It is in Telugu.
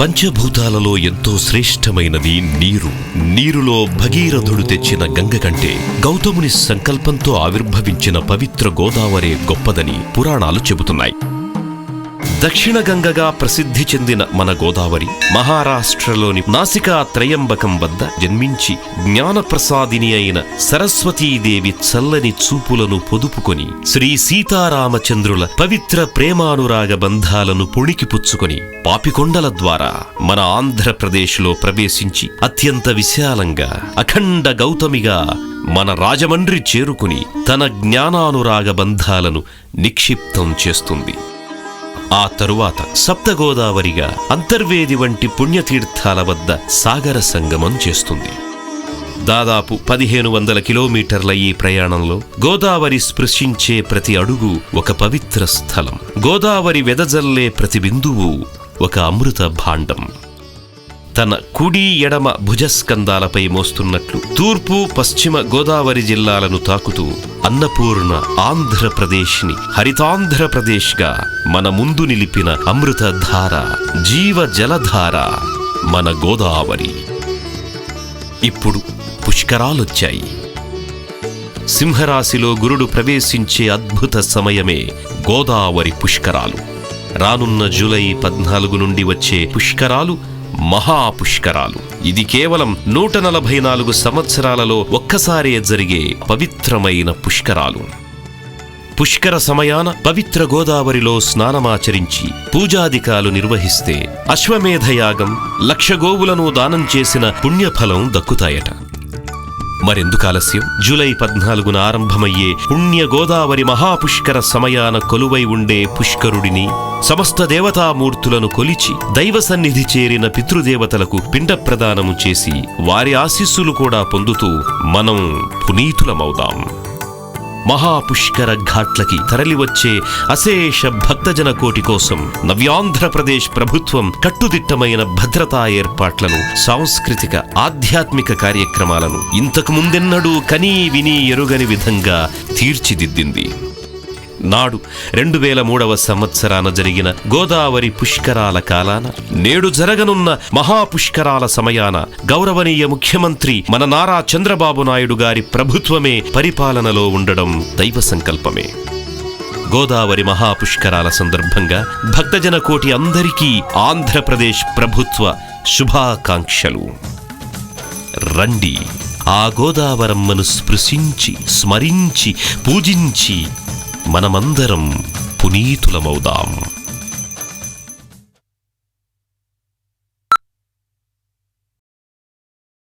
పంచభూతాలలో ఎంతో శ్రేష్టమైనది నీరు. నీరులో భగీరథుడు తెచ్చిన గంగ కంటే గౌతముని సంకల్పంతో ఆవిర్భవించిన పవిత్ర గోదావరి గొప్పదని పురాణాలు చెబుతున్నాయి. దక్షిణ గంగగా ప్రసిద్ధి చెందిన మన గోదావరి మహారాష్ట్రలోని నాసికా త్రయంబకం వద్ద జన్మించి జ్ఞానప్రసాదిని అయిన సరస్వతీదేవి చల్లని చూపులను పొదుపుకొని శ్రీ సీతారామచంద్రుల పవిత్ర ప్రేమానురాగ బంధాలను పుణికిపుచ్చుకొని పాపికొండల ద్వారా మన ఆంధ్రప్రదేశ్లో ప్రవేశించి అత్యంత విశాలంగా అఖండ గౌతమిగా మన రాజమండ్రి చేరుకుని తన జ్ఞానానురాగ బంధాలను నిక్షిప్తం చేస్తుంది. ఆ తరువాత సప్తగోదావరిగా అంతర్వేది వంటి పుణ్యతీర్థాల వద్ద సాగర సంగమం చేస్తుంది. దాదాపు 1500 కిలోమీటర్ల ఈ ప్రయాణంలో గోదావరి స్పృశించే ప్రతి అడుగు ఒక పవిత్ర స్థలం. గోదావరి వెదజల్లే ప్రతి బిందువు ఒక అమృత భాండం. తన కుడి ఎడమ భుజస్కందాలపై మోస్తున్నట్లు తూర్పు పశ్చిమ గోదావరి జిల్లాలను తాకుతూ అన్నపూర్ణ ఆంధ్రప్రదేశ్ని హరితాంధ్రప్రదేశ్గా మన ముందు నిలిపిన అమృతధార, జీవ జలధార మన గోదావరి. ఇప్పుడు పుష్కరాలొచ్చాయి. సింహరాశిలో గురుడు ప్రవేశించే అద్భుత సమయమే గోదావరి పుష్కరాలు. రానున్న జూలై 14 నుండి వచ్చే పుష్కరాలు మహాపుష్కరాలు. ఇది కేవలం 144 సంవత్సరాలలో ఒక్కసారే జరిగే పవిత్రమైన పుష్కరాలు. పుష్కర సమయాన పవిత్ర గోదావరిలో స్నానమాచరించి పూజాదికాలు నిర్వహిస్తే అశ్వమేధయాగం, 1,00,000 గోవులను దానం చేసిన పుణ్యఫలం దక్కుతాయట. మరెందుకు ఆలస్యం? జూలై 14న ఆరంభమయ్యే పుణ్య గోదావరి మహాపుష్కర సమయాన కొలువై ఉండే పుష్కరుడిని, సమస్త దేవతామూర్తులను కొలిచి దైవ సన్నిధి చేరిన పితృదేవతలకు పిండ ప్రదానము చేసి వారి ఆశీస్సులు కూడా పొందుతూ మనం పునీతులమవుదాం. మహాపుష్కర ఘాట్లకి తరలివచ్చే అశేష భక్తజన కోటి కోసం నవ్యాంధ్రప్రదేశ్ ప్రభుత్వం కట్టుదిట్టమైన భద్రతా ఏర్పాట్లను, సాంస్కృతిక ఆధ్యాత్మిక కార్యక్రమాలను ఇంతకు ముందెన్నడూ కనీ విని ఎరుగని విధంగా తీర్చిదిద్దింది. నాడు 2003వ సంవత్సరాన జరిగిన గోదావరి పుష్కరాల కాలాన, నేడు జరగనున్న మహాపుష్కరాల సమయాన గౌరవనీయ ముఖ్యమంత్రి మన నారా చంద్రబాబు నాయుడు గారి ప్రభుత్వమే పరిపాలనలో ఉండడం దైవ సంకల్పమే. గోదావరి మహాపుష్కరాల సందర్భంగా భక్తజన కోటి అందరికీ ఆంధ్రప్రదేశ్ ప్రభుత్వ శుభాకాంక్షలు. రండి, ఆ గోదావరమ్మను స్పృశించి, స్మరించి, పూజించి మనమందరం పునీతులమవుదాం.